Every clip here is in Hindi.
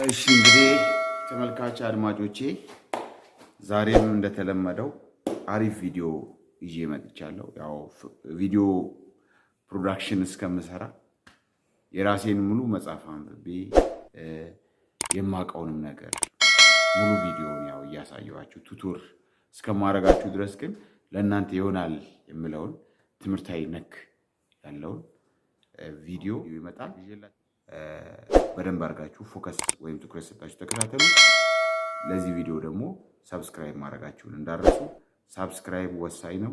እሺ እንግዲህ ተመልካች አድማጮቼ ዛሬም እንደተለመደው አሪፍ ቪዲዮ ይዤ መጥቻለሁ። ያው ቪዲዮ ፕሮዳክሽን እስከምሰራ የራሴን ሙሉ መጽሐፍ አንብቤ የማውቀውንም ነገር ሙሉ ቪዲዮውን ያው እያሳየኋችሁ ቱቶር እስከማረጋችሁ ድረስ ግን ለእናንተ ይሆናል የምለውን ትምህርታዊ ነክ ያለውን ቪዲዮ ይመጣል። በደንብ አድርጋችሁ ፎከስ ወይም ትኩረት ሰጣችሁ ተከታተሉ። ለዚህ ቪዲዮ ደግሞ ሰብስክራይብ ማድረጋችሁን እንዳትረሱ። ሰብስክራይብ ወሳኝ ነው።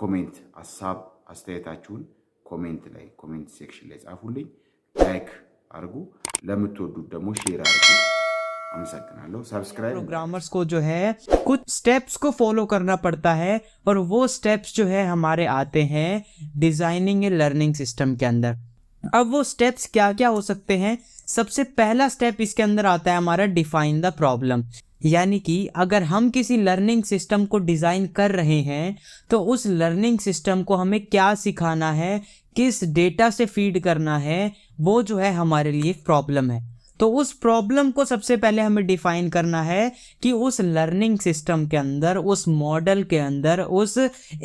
ኮሜንት ሀሳብ አስተያየታችሁን ኮሜንት ሴክሽን ላይ ጻፉልኝ። ላይክ አድርጉ። ለምትወዱት ደግሞ ሼር አድርጉ። አመሰግናለሁ። ሰब्सक्राइब प्रोग्रामर्स को जो है कुछ स्टेप्स को फॉलो करना पड़ता है और वो स्टेप्स जो है हमारे आते हैं डिजाइनिंग ए लर्निंग सिस्टम के अंदर। अब वो स्टेप्स क्या क्या हो सकते हैं? सबसे पहला स्टेप इसके अंदर आता है हमारा डिफाइन द प्रॉब्लम। यानी कि अगर हम किसी लर्निंग सिस्टम को डिज़ाइन कर रहे हैं तो उस लर्निंग सिस्टम को हमें क्या सिखाना है, किस डेटा से फीड करना है, वो जो है हमारे लिए प्रॉब्लम है। तो उस प्रॉब्लम को सबसे पहले हमें डिफाइन करना है कि उस लर्निंग सिस्टम के अंदर, उस मॉडल के अंदर, उस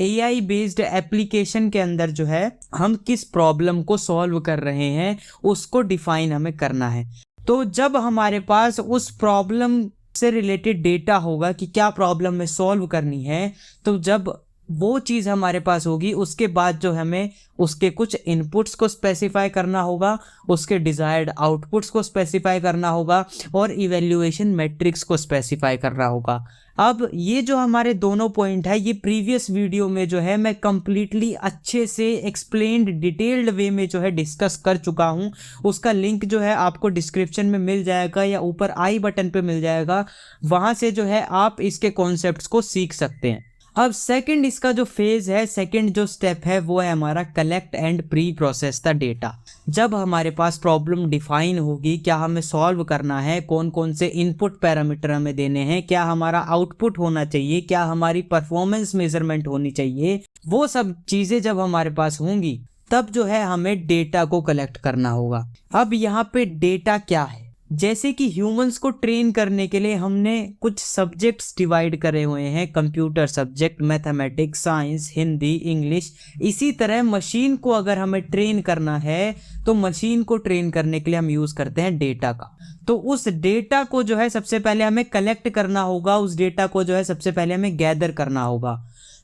AI बेस्ड एप्लीकेशन के अंदर जो है हम किस प्रॉब्लम को सॉल्व कर रहे हैं उसको डिफाइन हमें करना है। तो जब हमारे पास उस प्रॉब्लम से रिलेटेड डेटा होगा कि क्या प्रॉब्लम में सॉल्व करनी है, तो जब वो चीज़ हमारे पास होगी उसके बाद जो हमें उसके कुछ इनपुट्स को स्पेसिफाई करना होगा, उसके डिज़ायर्ड आउटपुट्स को स्पेसिफाई करना होगा और इवैल्यूएशन मैट्रिक्स को स्पेसिफाई करना होगा। अब ये जो हमारे दोनों पॉइंट है ये प्रीवियस वीडियो में जो है मैं कंप्लीटली अच्छे से एक्सप्लेन्ड डिटेल्ड वे में जो है डिस्कस कर चुका हूँ। उसका लिंक जो है आपको डिस्क्रिप्शन में मिल जाएगा या ऊपर आई बटन पे मिल जाएगा। वहाँ से जो है आप इसके कॉन्सेप्ट्स को सीख सकते हैं। अब सेकंड इसका जो फेज है, सेकंड जो स्टेप है वो है हमारा collect and pre process the data. जब हमारे पास प्रॉब्लम डिफाइन होगी, क्या हमें सॉल्व करना है, कौन कौन से इनपुट पैरामीटर हमें देने हैं, क्या हमारा आउटपुट होना चाहिए, क्या हमारी परफॉर्मेंस मेजरमेंट होनी चाहिए, वो सब चीज़ें जब हमारे पास होंगी तब जो है हमें डेटा को कलेक्ट करना होगा। अब यहाँ पे डेटा क्या है? जैसे कि ह्यूमंस को ट्रेन करने के लिए हमने कुछ सब्जेक्ट्स डिवाइड करे हुए हैं, computer subject, mathematics, science, Hindi, English. इसी तरह मशीन को अगर हमें ट्रेन करना है तो मशीन को ट्रेन करने के लिए हम यूज़ करते हैं डेटा का। तो उस डेटा को जो है सबसे पहले हमें कलेक्ट करना होगा, उस डेटा को जो है सबसे पहले हमें गैदर करना होगा।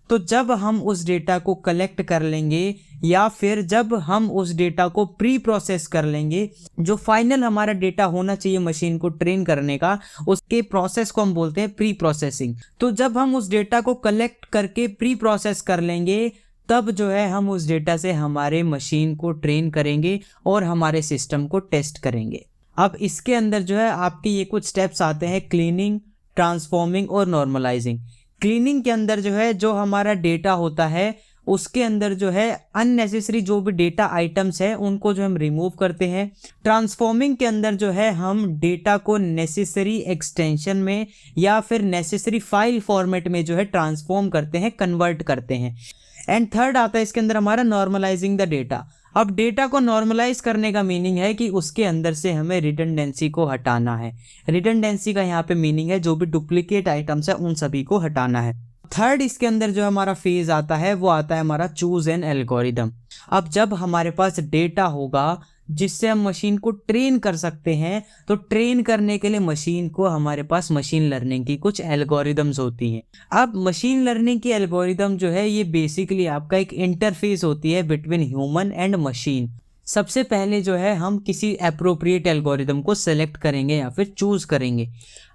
तो जब हम उस डेटा को कलेक्ट कर लेंगे या फिर जब हम उस डेटा को प्री प्रोसेस कर लेंगे, जो फाइनल हमारा डेटा होना चाहिए मशीन को ट्रेन करने का, उसके प्रोसेस को हम बोलते हैं प्री प्रोसेसिंग। तो जब हम उस डेटा को कलेक्ट करके प्री प्रोसेस कर लेंगे तब जो है हम उस डेटा से हमारे मशीन को ट्रेन करेंगे और हमारे सिस्टम को टेस्ट करेंगे। अब इसके अंदर जो है आपके ये कुछ स्टेप्स आते हैं, क्लीनिंग, ट्रांसफॉर्मिंग और नॉर्मलाइजिंग। क्लीनिंग के अंदर जो है जो हमारा डेटा होता है उसके अंदर जो है अननेसेसरी जो भी डेटा आइटम्स है उनको जो हम रिमूव करते हैं। ट्रांसफॉर्मिंग के अंदर जो है हम डेटा को नेसेसरी एक्सटेंशन में या फिर नेसेसरी फाइल फॉर्मेट में जो है ट्रांसफॉर्म करते हैं, कन्वर्ट करते हैं। एंड थर्ड आता है इसके अंदर हमारा नॉर्मलाइजिंग द डेटा। अब डेटा को नॉर्मलाइज करने का मीनिंग है कि उसके अंदर से हमें रिडंडेंसी को हटाना है। रिडंडेंसी का यहाँ पे मीनिंग है जो भी डुप्लीकेट आइटम्स है उन सभी को हटाना है। थर्ड इसके अंदर जो हमारा फेज आता है वो आता है हमारा चूज एन एल्गोरिदम। अब जब हमारे पास डेटा होगा जिससे हम मशीन को ट्रेन कर सकते हैं, तो ट्रेन करने के लिए मशीन को हमारे पास मशीन लर्निंग की कुछ एल्गोरिदम्स होती हैं। अब मशीन लर्निंग की एल्गोरिदम जो है ये बेसिकली आपका एक इंटरफेस होती है बिटवीन ह्यूमन एंड मशीन। सबसे पहले जो है हम किसी एप्रोप्रिएट एल्गोरिदम को सेलेक्ट करेंगे या फिर चूज करेंगे।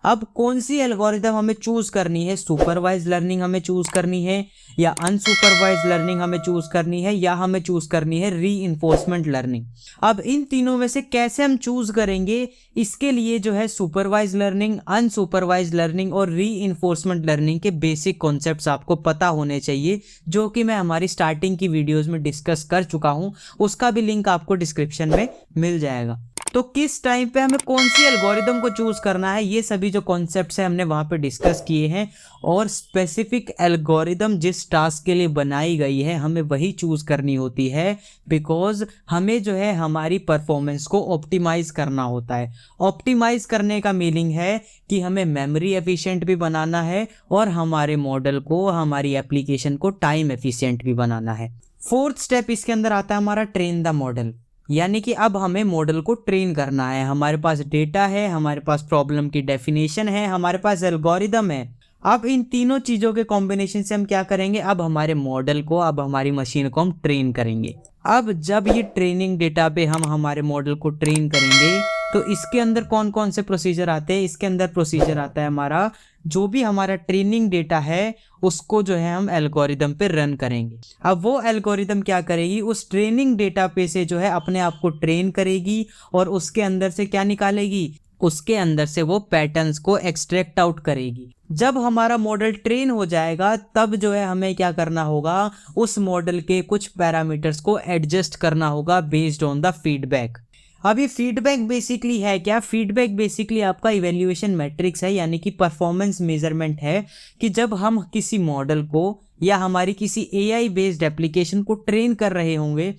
अब कौन सी एल्गोरिदम हमें चूज करनी है, सुपरवाइज लर्निंग हमें चूज करनी है या अनसुपरवाइज लर्निंग हमें चूज करनी है या हमें चूज करनी है रीइंफोर्समेंट लर्निंग। अब इन तीनों में से कैसे हम चूज करेंगे, इसके लिए जो है सुपरवाइज लर्निंग, अनसुपरवाइज लर्निंग और रीइंफोर्समेंट लर्निंग के बेसिक कॉन्सेप्ट्स आपको पता होने चाहिए, जो कि मैं हमारी स्टार्टिंग की वीडियोज में डिस्कस कर चुका हूँ। उसका भी लिंक आपको डिस्क्रिप्शन में मिल जाएगा। तो किस टाइम पे हमें कौन सी एल्गोरिदम को चूज करना है, ये सभी जो कॉन्सेप्ट्स हैं हमने वहां पे डिस्कस किए हैं। और स्पेसिफिक एल्गोरिदम जिस टास्क के लिए बनाई गई है हमें वही चूज करनी होती है, बिकॉज हमें जो है हमारी परफॉर्मेंस को ऑप्टिमाइज करना होता है। ऑप्टिमाइज करने का मीनिंग है कि हमें मेमोरी एफिशिएंट भी बनाना है और हमारे मॉडल को, हमारी एप्लीकेशन को टाइम एफिशिएंट भी बनाना है। फोर्थ स्टेप इसके अंदर आता है हमारा ट्रेन द मॉडल, यानी कि अब हमें मॉडल को ट्रेन करना है। हमारे पास डेटा है, हमारे पास प्रॉब्लम की डेफिनेशन है, हमारे पास एल्गोरिदम है। अब इन तीनों चीजों के कॉम्बिनेशन से हम क्या करेंगे, अब हमारे मॉडल को, अब हमारी मशीन को हम ट्रेन करेंगे। अब जब ये ट्रेनिंग डेटा पे हम हमारे मॉडल को ट्रेन करेंगे तो इसके अंदर कौन कौन से प्रोसीजर आते हैं। इसके अंदर प्रोसीजर आता है हमारा, जो भी हमारा ट्रेनिंग डेटा है उसको जो है हम एल्गोरिदम पे रन करेंगे। अब वो एल्गोरिदम क्या करेगी, उस ट्रेनिंग डेटा पे से जो है अपने आप को ट्रेन करेगी और उसके अंदर से क्या निकालेगी, उसके अंदर से वो पैटर्न्स को एक्सट्रैक्ट आउट करेगी। जब हमारा मॉडल ट्रेन हो जाएगा तब जो है हमें क्या करना होगा, उस मॉडल के कुछ पैरामीटर्स को एडजस्ट करना होगा बेस्ड ऑन द फीडबैक। अब ये फीडबैक बेसिकली है क्या, फीडबैक बेसिकली आपका इवैल्यूएशन मैट्रिक्स है, यानी कि परफॉर्मेंस मेजरमेंट है कि जब हम किसी मॉडल को या हमारी किसी एआई बेस्ड एप्लीकेशन को ट्रेन कर रहे होंगे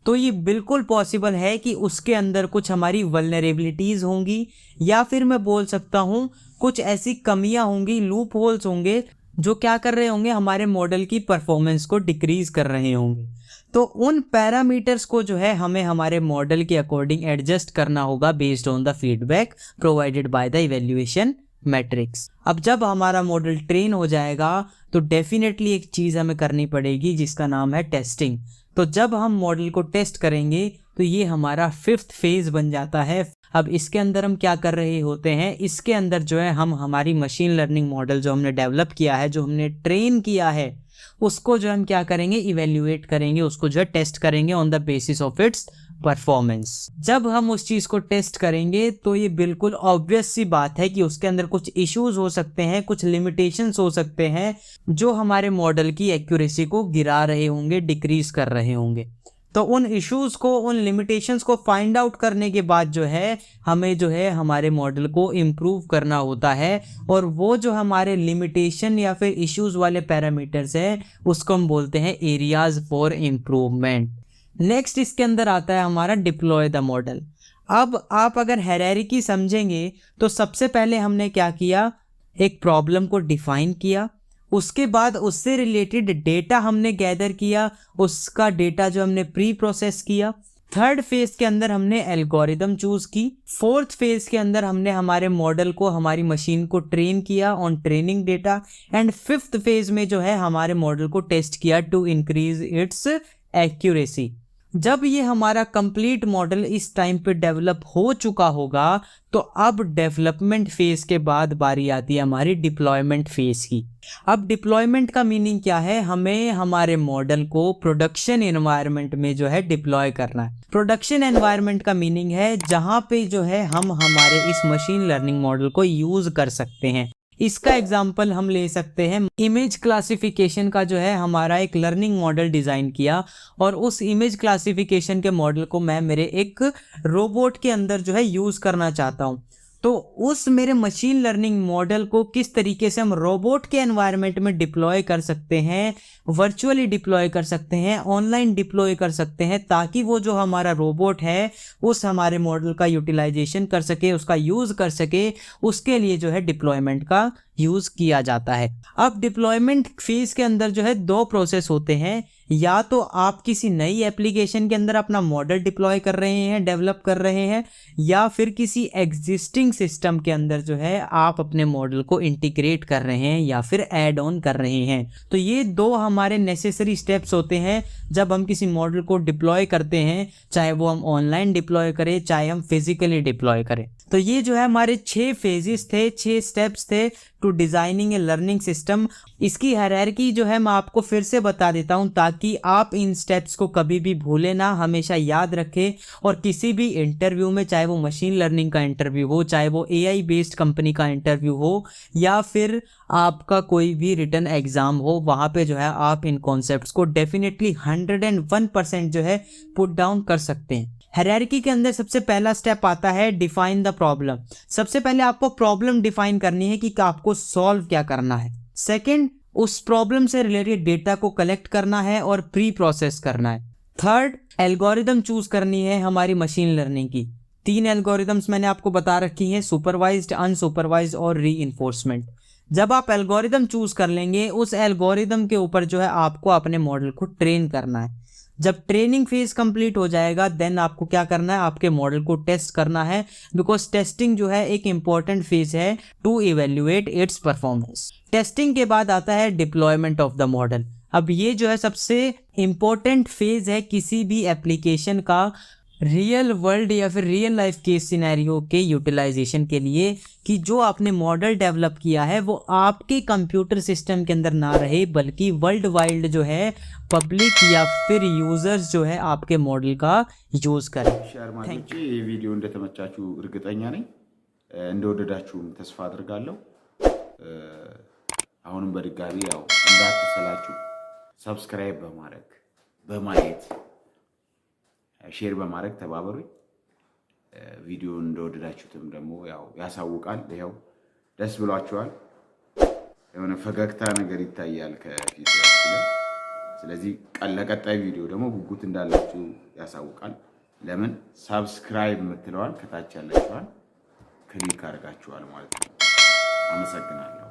तो ये बिल्कुल पॉसिबल है कि उसके अंदर कुछ हमारी वल्नरेबिलिटीज होंगी, या फिर मैं बोल सकता हूँ कुछ ऐसी कमियां होंगी, लूप होल्स होंगे जो क्या कर रहे होंगे, हमारे मॉडल की परफॉर्मेंस को डिक्रीज कर रहे होंगे। तो उन पैरामीटर्स को जो है हमें हमारे मॉडल के अकॉर्डिंग एडजस्ट करना होगा based on the feedback provided by the evaluation matrix. अब जब हमारा मॉडल ट्रेन हो जाएगा तो डेफिनेटली एक चीज हमें करनी पड़ेगी जिसका नाम है टेस्टिंग। तो जब हम मॉडल को टेस्ट करेंगे तो ये हमारा फिफ्थ फेज बन जाता है। अब इसके अंदर हम क्या कर रहे होते हैं, इसके अंदर जो है हम हमारी मशीन लर्निंग मॉडल जो हमने डेवलप किया है, जो हमने ट्रेन किया है, उसको जो हम क्या करेंगे, इवेल्युएट करेंगे, उसको जो है टेस्ट करेंगे on the basis of its performance. जब हम उस चीज को टेस्ट करेंगे तो ये बिल्कुल ऑब्वियस सी बात है कि उसके अंदर कुछ इश्यूज हो सकते हैं, कुछ लिमिटेशंस हो सकते हैं जो हमारे मॉडल की एक्यूरेसी को गिरा रहे होंगे, डिक्रीज कर रहे होंगे। तो उन इश्यूज को, उन लिमिटेशंस को फाइंड आउट करने के बाद जो है हमें जो है हमारे मॉडल को इम्प्रूव करना होता है, और वो जो हमारे लिमिटेशन या फिर इश्यूज वाले पैरामीटर्स हैं उसको हम बोलते हैं एरियाज फॉर इम्प्रूवमेंट। नेक्स्ट इसके अंदर आता है हमारा डिप्लॉय द मॉडल। अब आप अगर हायरार्की समझेंगे तो सबसे पहले हमने क्या किया, एक प्रॉब्लम को डिफाइन किया, उसके बाद उससे रिलेटेड डेटा हमने गैदर किया, उसका डेटा जो हमने प्री प्रोसेस किया। थर्ड फेज के अंदर हमने एल्गोरिदम चूज की। फोर्थ फेज के अंदर हमने हमारे मॉडल को, हमारी मशीन को ट्रेन किया on training data. And fifth phase में जो है हमारे मॉडल को टेस्ट किया टू इंक्रीज इट्स एक्यूरेसी। जब ये हमारा कंप्लीट मॉडल इस टाइम पे डेवलप हो चुका होगा तो अब डेवलपमेंट फेज के बाद बारी आती है हमारी डिप्लॉयमेंट फेज की। अब डिप्लॉयमेंट का मीनिंग क्या है, हमें हमारे मॉडल को प्रोडक्शन एनवायरनमेंट में जो है डिप्लॉय करना है। प्रोडक्शन एनवायरनमेंट का मीनिंग है जहां पे जो है हम हमारे इस मशीन लर्निंग मॉडल को यूज कर सकते हैं। इसका एग्जाम्पल हम ले सकते हैं, इमेज क्लासिफिकेशन का जो है हमारा एक लर्निंग मॉडल डिजाइन किया, और उस इमेज क्लासिफिकेशन के मॉडल को मैं मेरे एक रोबोट के अंदर जो है यूज करना चाहता हूं। तो उस मेरे मशीन लर्निंग मॉडल को किस तरीके से हम रोबोट के एनवायरनमेंट में डिप्लॉय कर सकते हैं, वर्चुअली डिप्लॉय कर सकते हैं, ऑनलाइन डिप्लॉय कर सकते हैं, ताकि वो जो हमारा रोबोट है उस हमारे मॉडल का यूटिलाइजेशन कर सके, उसका यूज कर सके, उसके लिए जो है डिप्लॉयमेंट का यूज किया जाता है। अब डिप्लॉयमेंट फेज के अंदर जो है दो प्रोसेस होते हैं, या तो आप किसी नई एप्लीकेशन के अंदर अपना मॉडल डिप्लॉय कर रहे हैं, डेवलप कर रहे हैं, या फिर किसी एग्जिस्टिंग सिस्टम के अंदर जो है आप अपने मॉडल को इंटीग्रेट कर रहे हैं या फिर ऐड ऑन कर रहे हैं। तो ये दो हमारे नेसेसरी स्टेप्स होते हैं जब हम किसी मॉडल को डिप्लॉय करते हैं, चाहे वो हम ऑनलाइन डिप्लॉय करें, चाहे हम फिजिकली डिप्लॉय करें। तो ये जो है हमारे 6 फेजेस थे, 6 स्टेप्स थे to designing a learning system. इसकी हायरार्की जो है मैं आपको फिर से बता देता हूं ताकि आप इन स्टेप्स को कभी भी भूले ना, हमेशा याद रखें, और किसी भी इंटरव्यू में, चाहे वो मशीन लर्निंग का इंटरव्यू हो, चाहे वो एआई बेस्ड कंपनी का इंटरव्यू हो, या फिर आपका कोई भी रिटन एग्जाम हो, वहां पे जो है आप इन कॉन्सेप्ट्स को डेफिनेटली 101% जो है पुट डाउन कर सकते हैं। हायरार्की के अंदर सबसे पहला स्टेप आता है डिफाइन द प्रॉब्लम। सबसे पहले आपको प्रॉब्लम डिफाइन करनी है कि आपको सॉल्व क्या करना है। सेकंड, उस प्रॉब्लम से रिलेटेड डेटा को कलेक्ट करना है और प्री प्रोसेस करना है। थर्ड, एल्गोरिदम चूज करनी है हमारी मशीन लर्निंग की। 3 एल्गोरिदम्स मैंने आपको बता रखी हैं, सुपरवाइज्ड, अनसुपरवाइज्ड और रीइंफोर्समेंट। जब आप एल्गोरिदम चूज कर लेंगे, उस एल्गोरिदम के ऊपर जो है आपको अपने मॉडल को ट्रेन करना है। जब ट्रेनिंग फेज कंप्लीट हो जाएगा, देन आपको क्या करना है, आपके मॉडल को टेस्ट करना है, बिकॉज टेस्टिंग जो है एक इंपॉर्टेंट फेज है to evaluate its performance. Testing के बाद आता है डिप्लॉयमेंट ऑफ द मॉडल। अब ये जो है सबसे इंपॉर्टेंट फेज है किसी भी एप्लीकेशन का रियल वर्ल्ड या फिर रियल लाइफ केस सिनेरियो के यूटिलाइजेशन के लिए, कि जो आपने मॉडल डेवलप किया है वो आपके कंप्यूटर सिस्टम के अंदर ना रहे, बल्कि वर्ल्ड वाइड जो है पब्लिक या फिर यूजर्स जो है आपके मॉडल का यूज करें। ሸርማጆቼ ይህ ቪዲዮ እንደተመቻችሁ እርግጠኛ ነኝ፣ እንደወደዳችሁም ተስፋ አድርጋለሁ። አሁንም በድጋሚ ያው እንዳትሰላችሁ ሰብስክራይብ በማድረግ በማየት ሼር በማድረግ ተባበሩኝ። ቪዲዮ እንደወደዳችሁትም ደግሞ ያው ያሳውቃል። ይሄው ደስ ብሏችኋል፣ የሆነ ፈገግታ ነገር ይታያል ከፊት። ስለዚህ ለቀጣይ ቪዲዮ ደግሞ ጉጉት እንዳላችሁ ያሳውቃል። ለምን ሰብስክራይብ የምትለዋል ከታች ያለችዋል ክሊክ አድርጋችኋል ማለት ነው። አመሰግናለሁ።